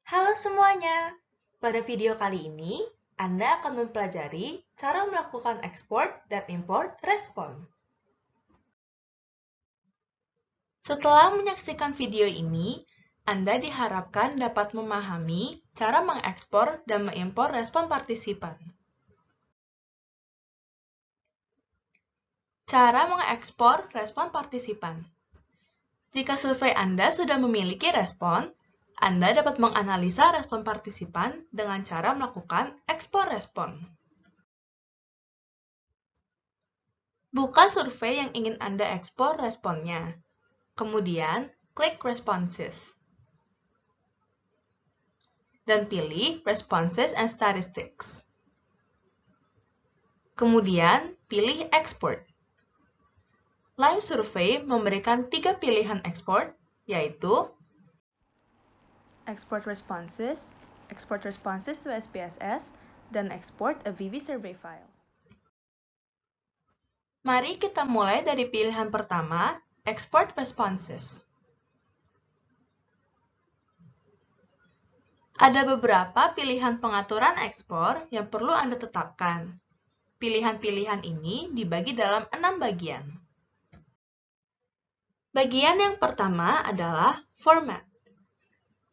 Halo semuanya! Pada video kali ini, Anda akan mempelajari cara melakukan ekspor dan import respon. Setelah menyaksikan video ini, Anda diharapkan dapat memahami cara mengekspor dan mengimpor respon partisipan. Cara mengekspor respon partisipan. Jika survei Anda sudah memiliki respon, Anda dapat menganalisa respon partisipan dengan cara melakukan ekspor respon. Buka survei yang ingin Anda ekspor responnya. Kemudian, klik Responses. Dan pilih Responses and Statistics. Kemudian, pilih Export. Lime Survey memberikan 3 pilihan ekspor, yaitu Export responses to SPSS, dan export a VV survey file. Mari kita mulai dari pilihan pertama, Export Responses. Ada beberapa pilihan pengaturan ekspor yang perlu Anda tetapkan. Pilihan-pilihan ini dibagi dalam 6 bagian. Bagian yang pertama adalah Format.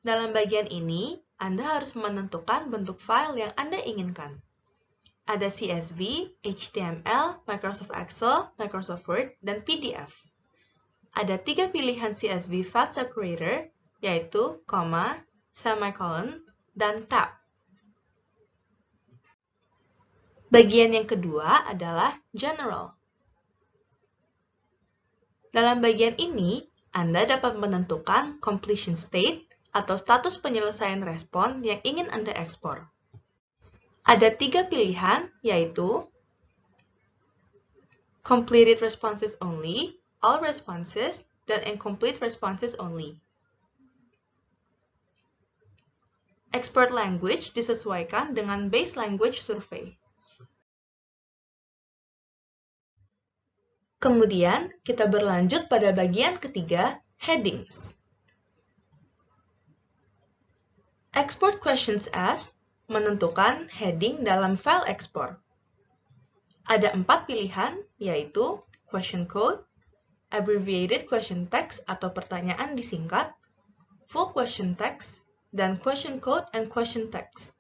Dalam bagian ini, Anda harus menentukan bentuk file yang Anda inginkan. Ada CSV, HTML, Microsoft Excel, Microsoft Word, dan PDF. Ada 3 pilihan CSV file separator, yaitu koma, semicolon, dan tab. Bagian yang kedua adalah General. Dalam bagian ini, Anda dapat menentukan completion state atau status penyelesaian respon yang ingin Anda ekspor. Ada 3 pilihan, yaitu Completed Responses Only, All Responses, dan Incomplete Responses Only. Export language disesuaikan dengan base language survey. Kemudian, kita berlanjut pada bagian ketiga, Headings. Export Questions As menentukan heading dalam file ekspor. Ada 4 pilihan, yaitu Question Code, Abbreviated Question Text atau pertanyaan disingkat, Full Question Text, dan Question Code and Question Text.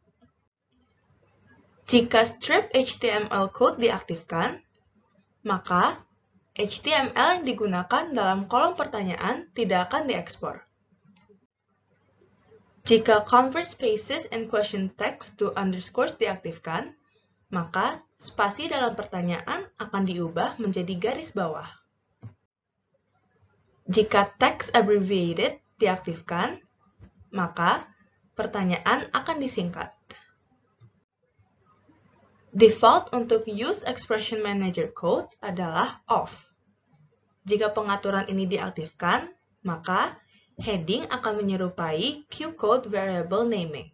Jika strip HTML code diaktifkan, maka HTML yang digunakan dalam kolom pertanyaan tidak akan diekspor. Jika Convert Spaces and Question Text to Underscores diaktifkan, maka spasi dalam pertanyaan akan diubah menjadi garis bawah. Jika Text Abbreviated diaktifkan, maka pertanyaan akan disingkat. Default untuk Use Expression Manager Code adalah off. Jika pengaturan ini diaktifkan, maka heading akan menyerupai Q-code variable naming.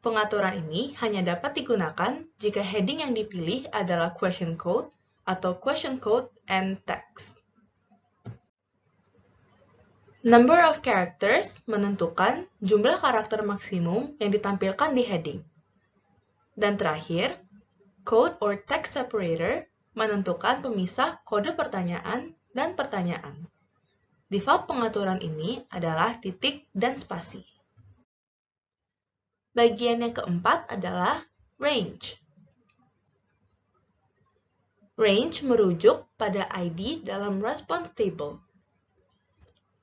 Pengaturan ini hanya dapat digunakan jika heading yang dipilih adalah question code atau question code and text. Number of characters menentukan jumlah karakter maksimum yang ditampilkan di heading. Dan terakhir, code or text separator menentukan pemisah kode pertanyaan dan pertanyaan. Default pengaturan ini adalah titik dan spasi. Bagian yang keempat adalah range. Range merujuk pada ID dalam response table.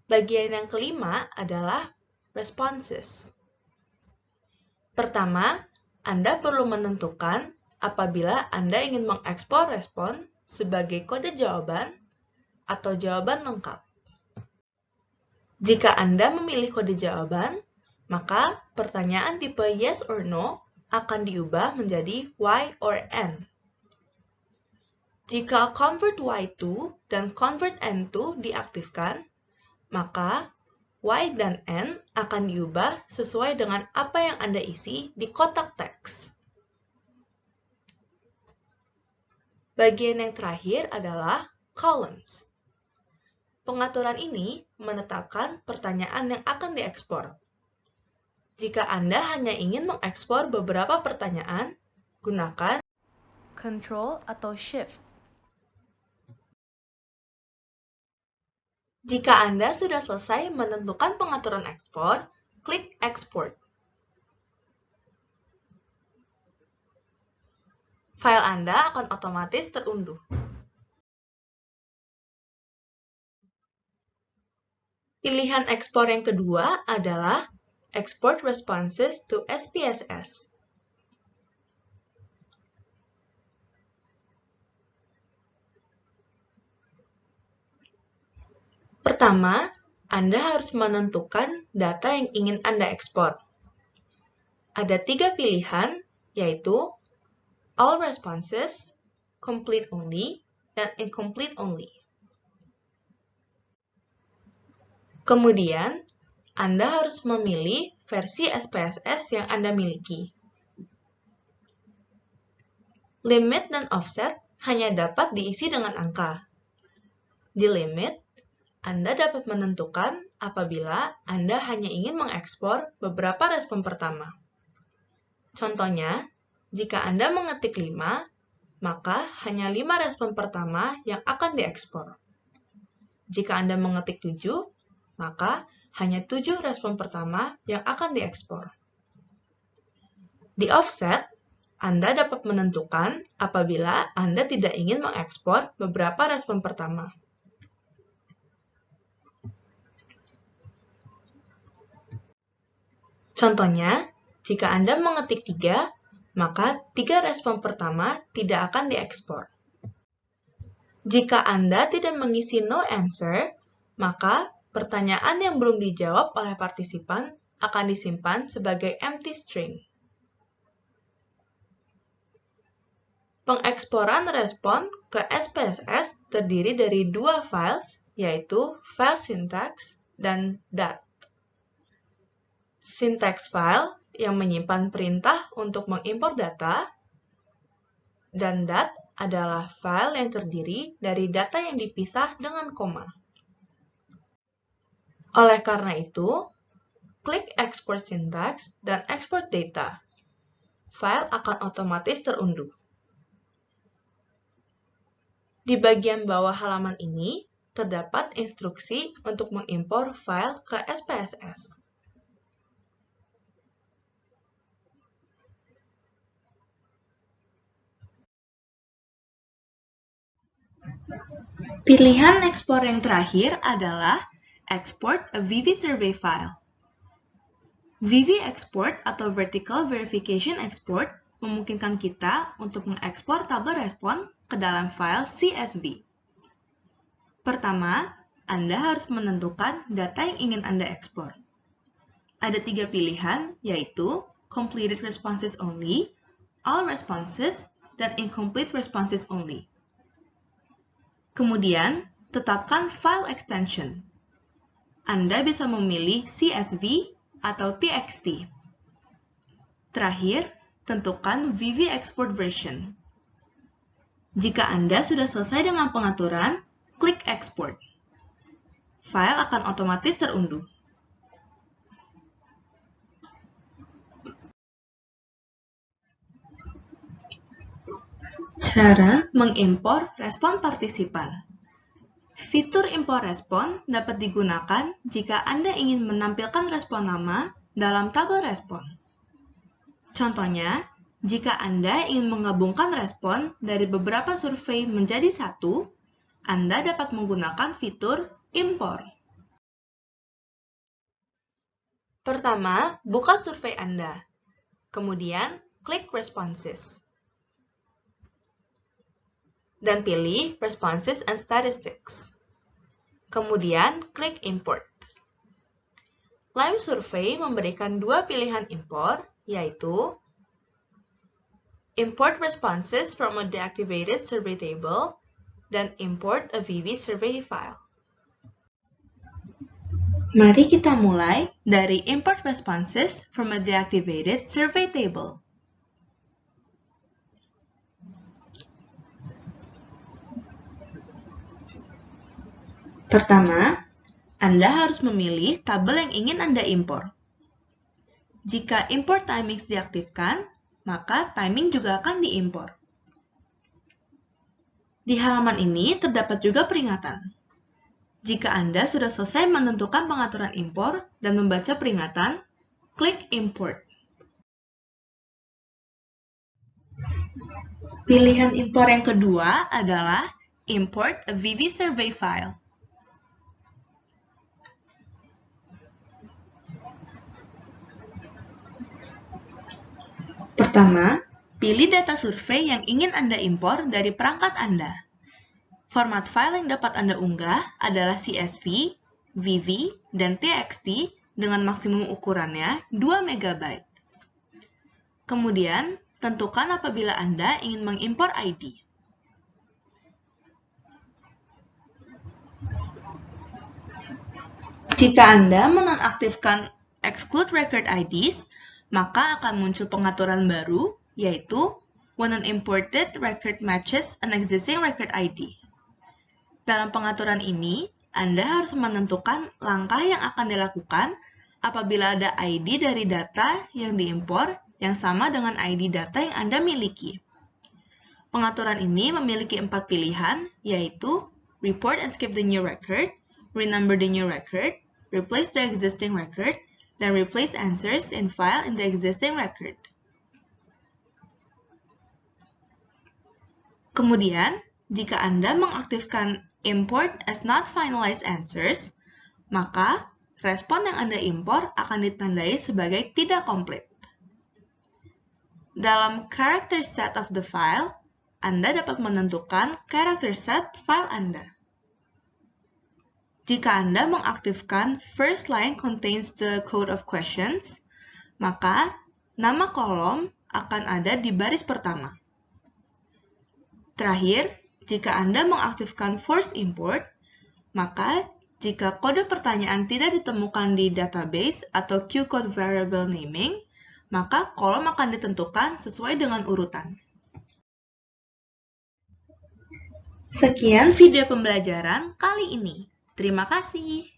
Bagian yang kelima adalah responses. Pertama, Anda perlu menentukan apabila Anda ingin mengekspor respon sebagai kode jawaban atau jawaban lengkap. Jika Anda memilih kode jawaban, maka pertanyaan tipe yes or no akan diubah menjadi Y or N. Jika Convert Y2 dan Convert N2 diaktifkan, maka Y dan N akan diubah sesuai dengan apa yang Anda isi di kotak teks. Bagian yang terakhir adalah columns. Pengaturan ini menetapkan pertanyaan yang akan diekspor. Jika Anda hanya ingin mengekspor beberapa pertanyaan, gunakan Control atau Shift. Jika Anda sudah selesai menentukan pengaturan ekspor, klik Export. File Anda akan otomatis terunduh. Pilihan ekspor yang kedua adalah Export Responses to SPSS. Pertama, Anda harus menentukan data yang ingin Anda ekspor. Ada 3 pilihan, yaitu All Responses, Complete Only, dan Incomplete Only. Kemudian, Anda harus memilih versi SPSS yang Anda miliki. Limit dan offset hanya dapat diisi dengan angka. Di limit, Anda dapat menentukan apabila Anda hanya ingin mengekspor beberapa respon pertama. Contohnya, jika Anda mengetik 5, maka hanya 5 respon pertama yang akan diekspor. Jika Anda mengetik 7, maka hanya 7 respon pertama yang akan diekspor. Di offset, Anda dapat menentukan apabila Anda tidak ingin mengekspor beberapa respon pertama. Contohnya, jika Anda mengetik 3, maka 3 respon pertama tidak akan diekspor. Jika Anda tidak mengisi no answer, maka pertanyaan yang belum dijawab oleh partisipan akan disimpan sebagai empty string. Pengeksporan respon ke SPSS terdiri dari 2 files, yaitu file syntax dan .dat. Syntax file yang menyimpan perintah untuk mengimpor data, dan .dat adalah file yang terdiri dari data yang dipisah dengan koma. Oleh karena itu, klik Export Syntax dan Export Data. File akan otomatis terunduh. Di bagian bawah halaman ini, terdapat instruksi untuk mengimpor file ke SPSS. Pilihan ekspor yang terakhir adalah Export a VV Survey File. VV Export atau Vertical Verification Export memungkinkan kita untuk mengekspor tabel respon ke dalam file CSV. Pertama, Anda harus menentukan data yang ingin Anda ekspor. Ada 3 pilihan, yaitu Completed Responses Only, All Responses, dan Incomplete Responses Only. Kemudian, tetapkan file extension. Anda bisa memilih CSV atau TXT. Terakhir, tentukan VV Export Version. Jika Anda sudah selesai dengan pengaturan, klik Export. File akan otomatis terunduh. Cara mengimpor respon partisipan. Fitur impor respon dapat digunakan jika Anda ingin menampilkan respon lama dalam tabel respon. Contohnya, jika Anda ingin menggabungkan respon dari beberapa survei menjadi satu, Anda dapat menggunakan fitur impor. Pertama, buka survei Anda. Kemudian, klik Responses. Dan pilih Responses and Statistics. Kemudian, klik Import. Lime Survey memberikan 2 pilihan impor, yaitu Import Responses from a Deactivated Survey Table dan Import a VV Survey File. Mari kita mulai dari Import Responses from a Deactivated Survey Table. Pertama, Anda harus memilih tabel yang ingin Anda impor. Jika import timings diaktifkan, maka timing juga akan diimpor. Di halaman ini terdapat juga peringatan. Jika Anda sudah selesai menentukan pengaturan impor dan membaca peringatan, klik Import. Pilihan impor yang kedua adalah Import a VV Survey File. Pertama, pilih data survei yang ingin Anda impor dari perangkat Anda. Format file yang dapat Anda unggah adalah CSV, VV, dan TXT dengan maksimum ukurannya 2 MB. Kemudian, tentukan apabila Anda ingin mengimpor ID. Jika Anda menonaktifkan Exclude Record IDs, maka akan muncul pengaturan baru, yaitu when an imported record matches an existing record ID. Dalam pengaturan ini, Anda harus menentukan langkah yang akan dilakukan apabila ada ID dari data yang diimpor yang sama dengan ID data yang Anda miliki. Pengaturan ini memiliki 4 pilihan, yaitu report and skip the new record, renumber the new record, replace the existing record, dan replace answers in file in the existing record. Kemudian, jika Anda mengaktifkan import as not finalized answers, maka respon yang Anda impor akan ditandai sebagai tidak komplit. Dalam character set of the file, Anda dapat menentukan character set file Anda. Jika Anda mengaktifkan first line contains the code of questions, maka nama kolom akan ada di baris pertama. Terakhir, jika Anda mengaktifkan force import, maka jika kode pertanyaan tidak ditemukan di database atau Q-code variable naming, maka kolom akan ditentukan sesuai dengan urutan. Sekian video pembelajaran kali ini. Terima kasih.